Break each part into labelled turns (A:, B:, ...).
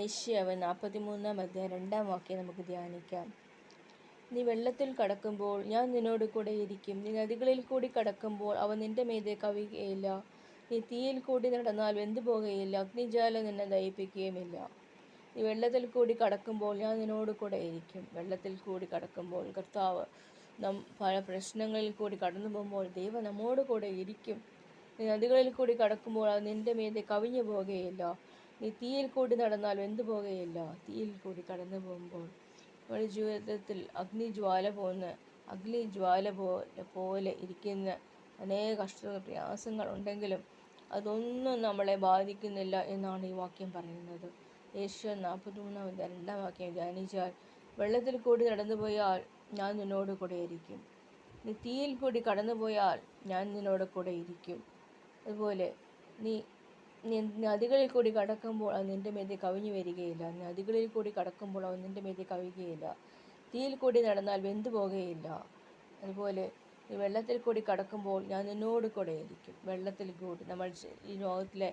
A: ഏഷ്യാവ് 43 2 വാക്യം നമുക്ക് ധ്യാനിക്കാം. നീ വെള്ളത്തിൽ കടക്കുമ്പോൾ ഞാൻ നിന്നോട് കൂടെ ഇരിക്കും. നീ നദികളിൽ കൂടി കടക്കുമ്പോൾ അവ നിന്റെ മീതെ കവിയുകയില്ല. നീ തീയിൽ കൂടി നടന്നാൽ വെന്തുപോകുകയില്ല. അഗ്നിജ്വാല നിന്നെ ദഹിപ്പിക്കുകയുമില്ല. നീ വെള്ളത്തിൽ കൂടി കടക്കുമ്പോൾ ഞാൻ നിന്നോട് കൂടെ ഇരിക്കും. വെള്ളത്തിൽ കൂടി കടക്കുമ്പോൾ കർത്താവ് പല പ്രശ്നങ്ങളിൽ കൂടി കടന്നു പോകുമ്പോൾ ദൈവം നമ്മോട് കൂടെ ഇരിക്കും. നീ നദികളിൽ കൂടി കടക്കുമ്പോൾ അത് നിന്റെ മീതെ കവിഞ്ഞു പോകുകയില്ല. നീ തീയിൽ കൂടി നടന്നാൽ വെന്തുപോകുകയില്ല. തീയിൽ കൂടി കടന്നു പോകുമ്പോൾ നമ്മുടെ ജീവിതത്തിൽ അഗ്നിജ്വാല പോലെ ഇരിക്കുന്ന അനേക കഷ്ട പ്രയാസങ്ങൾ ഉണ്ടെങ്കിലും അതൊന്നും നമ്മളെ ബാധിക്കുന്നില്ല എന്നാണ് ഈ വാക്യം പറയുന്നത്. ഏഷ്യ 43 2 വാക്യം ധ്യാനിച്ചാൽ, വെള്ളത്തിൽ കൂടി നടന്നുപോയാൽ ഞാൻ നിന്നോട് കൂടെ ഇരിക്കും. നീ തീയിൽ കൂടി കടന്നുപോയാൽ ഞാൻ നിന്നോട് കൂടെ ഇരിക്കും. അതുപോലെ നീ നദികളിൽ കൂടി കടക്കുമ്പോൾ അത് നിന്റെ മീതെ കവിഞ്ഞു വരികയില്ല. നദികളിൽ കൂടി കടക്കുമ്പോൾ അവ നിന്റെ മീതെ കവിയുകയില്ല. തീയിൽ കൂടി നടന്നാൽ വെന്തുപോകുകയില്ല. അതുപോലെ ഈ വെള്ളത്തിൽ കൂടി കടക്കുമ്പോൾ ഞാൻ നിന്നോട് കൂടെ ഇരിക്കും. വെള്ളത്തിൽ കൂടി നമ്മൾ ഈ ലോകത്തിലെ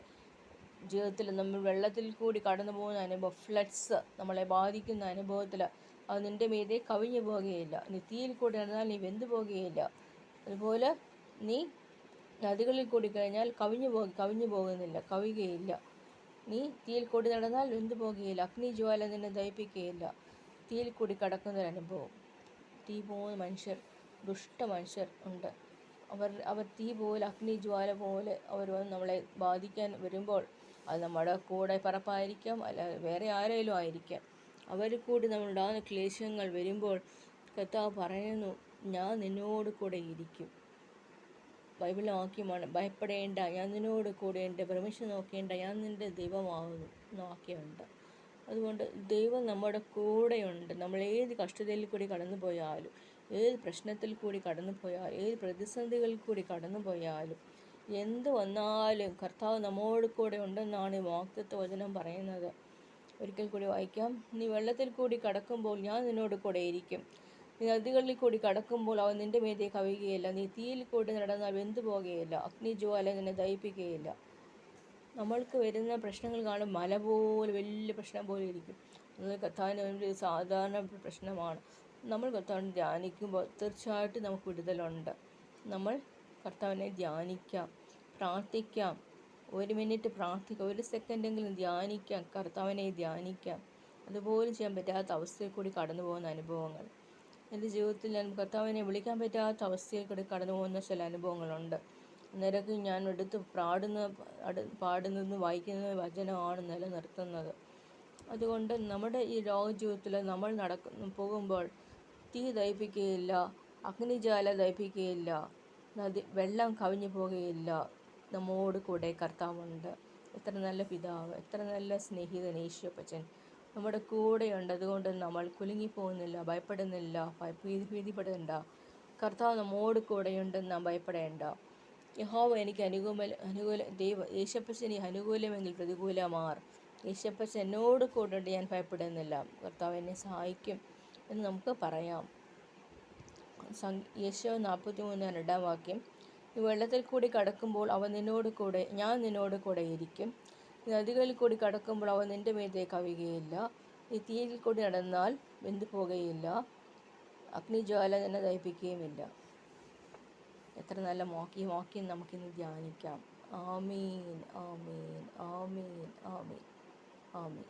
A: ജീവിതത്തിൽ നമ്മൾ വെള്ളത്തിൽ കൂടി കടന്നു പോകുന്ന അനുഭവം, ഫ്ലഡ്സ് നമ്മളെ ബാധിക്കുന്ന അനുഭവത്തിൽ അത് നിന്റെ മീതെ കവിഞ്ഞു പോകുകയില്ല. നീ തീയിൽ കൂടി നടന്നാൽ നീ വെന്തുപോകുകയില്ല. അതുപോലെ നീ നദികളിൽ കൂടി കഴിഞ്ഞാൽ കവിയുകയില്ല. നീ തീയിൽ കൂടി നടന്നാൽ വെന്തുപോകുകയില്ല. അഗ്നിജ്വാല നിന്നെ ദഹിപ്പിക്കുകയില്ല. തീയിൽ കൂടി കടക്കുന്നൊരനുഭവം. തീ പോകുന്ന മനുഷ്യർ, ദുഷ്ട മനുഷ്യർ ഉണ്ട്. അവർ തീ പോലെ, അഗ്നിജ്വാല പോലെ അവർ നമ്മളെ ബാധിക്കാൻ വരുമ്പോൾ അത് നമ്മുടെ കൂടെ പറപ്പായിരിക്കാം, അല്ല വേറെ ആരെങ്കിലും ആയിരിക്കാം. അവർ കൂടി നമ്മളുണ്ടാകുന്ന ക്ലേശങ്ങൾ വരുമ്പോൾ കർത്താവ് പറയുന്നു, ഞാൻ നിന്നോട് കൂടെ ഇരിക്കും. ബൈബിളിലെ വാക്യമാണ്, ഭയപ്പെടേണ്ട, ഞാൻ നിന്നോട് കൂടെ ഉണ്ട്, ഭ്രമിച്ചു നോക്കേണ്ട, ഞാൻ നിൻ്റെ ദൈവമാകുന്നു എന്ന വാക്യമുണ്ട്. അതുകൊണ്ട് ദൈവം നമ്മുടെ കൂടെയുണ്ട്. നമ്മൾ ഏത് കഷ്ടതയിൽ കൂടി കടന്നു പോയാലും, ഏത് പ്രശ്നത്തിൽ കൂടി കടന്നു പോയാലും, ഏത് പ്രതിസന്ധികളിൽ കൂടി കടന്നു പോയാലും, എന്ത് വന്നാലും കർത്താവ് നമ്മോട് കൂടെ ഉണ്ടെന്നാണ് ഈ വാഗ്ദത്ത വചനം പറയുന്നത്. ഒരിക്കൽ കൂടി വായിക്കാം. നീ വെള്ളത്തിൽ കൂടി കടക്കുമ്പോൾ ഞാൻ നിന്നോട് കൂടെ ഇരിക്കും. നീ നദികളിൽ കൂടി കടക്കുമ്പോൾ അവ നിന്റെ മീതെ കവിയുകയില്ല. നീ തീയിൽ കൂടി നടന്നാൽ വെന്തുപോകുകയില്ല. അഗ്നിജ്വാല നിന്നെ ദഹിപ്പിക്കുകയില്ല. നമ്മൾക്ക് വരുന്ന പ്രശ്നങ്ങൾ കാണും മല പോലെ, വലിയ പ്രശ്നം പോലെ ഇരിക്കും. അത് കർത്താവിന് ഒരു സാധാരണ പ്രശ്നമാണ്. നമ്മൾ കർത്താവിനെ ധ്യാനിക്കുമ്പോൾ തീർച്ചയായിട്ടും നമുക്ക് വിടുതലുണ്ട്. നമ്മൾ കർത്താവിനെ ധ്യാനിക്കാം, പ്രാർത്ഥിക്കാം. 1 മിനിറ്റ് പ്രാർത്ഥിക്കാം, 1 സെക്കൻഡെങ്കിലും ധ്യാനിക്കാം, കർത്താവിനെ ധ്യാനിക്കാം. അതുപോലും ചെയ്യാൻ പറ്റാത്ത അവസ്ഥയിൽ കൂടി കടന്നു പോകുന്ന അനുഭവങ്ങൾ എൻ്റെ ജീവിതത്തിൽ ഞാൻ കർത്താവിനെ വിളിക്കാൻ പറ്റാത്ത അവസ്ഥയിൽ കൂടി കടന്നു പോകുന്ന ചില അനുഭവങ്ങളുണ്ട്. അന്നേരമൊക്കെ ഞാൻ എടുത്ത് പാടുന്നതും വായിക്കുന്ന വചനമാണ് നിലനിർത്തുന്നത്. അതുകൊണ്ട് നമ്മുടെ ഈ ലോക ജീവിതത്തിൽ നമ്മൾ പോകുമ്പോൾ തീ ദഹിപ്പിക്കുകയില്ല, അഗ്നിജ്വാല ദഹിപ്പിക്കുകയില്ല, വെള്ളം കവിഞ്ഞു പോകുകയില്ല. നമ്മോട് കൂടെ കർത്താവുണ്ട്. എത്ര നല്ല പിതാവ്, എത്ര നല്ല സ്നേഹിതൻ യേശുപ്പച്ചൻ നമ്മുടെ കൂടെയുണ്ട്. അതുകൊണ്ട് നമ്മൾ കുലുങ്ങിപ്പോകുന്നില്ല, ഭയപ്പെടുന്നില്ല, ഭീതിപ്പെടേണ്ട. കർത്താവ് നമ്മോട് കൂടെയുണ്ടെന്ന് നാം ഭയപ്പെടേണ്ട. യഹോവ എനിക്ക് അനുകൂല യേശുപ്പച്ചൻ അനുകൂലമെങ്കിൽ പ്രതികൂലമാർ. യേശുപ്പച്ചൻ എന്നോട് കൂടെ ഉണ്ട്, ഞാൻ ഭയപ്പെടുന്നില്ല. കർത്താവ് എന്നെ സഹായിക്കും എന്ന് നമുക്ക് പറയാം. യേശയ്യാ 43 2 വാക്യം. ഈ വെള്ളത്തിൽ കൂടി കടക്കുമ്പോൾ ഞാൻ നിന്നോട് കൂടെ ഇരിക്കും. നദികളിൽ കൂടി കടക്കുമ്പോൾ അവ നിന്റെ മീതെ കവിയുകയില്ല. നീ തീയിൽ കൂടി നടന്നാൽ വെന്തുപോകുകയില്ല. അഗ്നിജ്വാല നിന്നെ ദഹിപ്പിക്കുകയുമില്ല. എത്ര നല്ല വാക്യം നമുക്കിന്ന് ധ്യാനിക്കാം. ആമീൻ, ആമീൻ, ആമീൻ, ആമീൻ, ആമീൻ.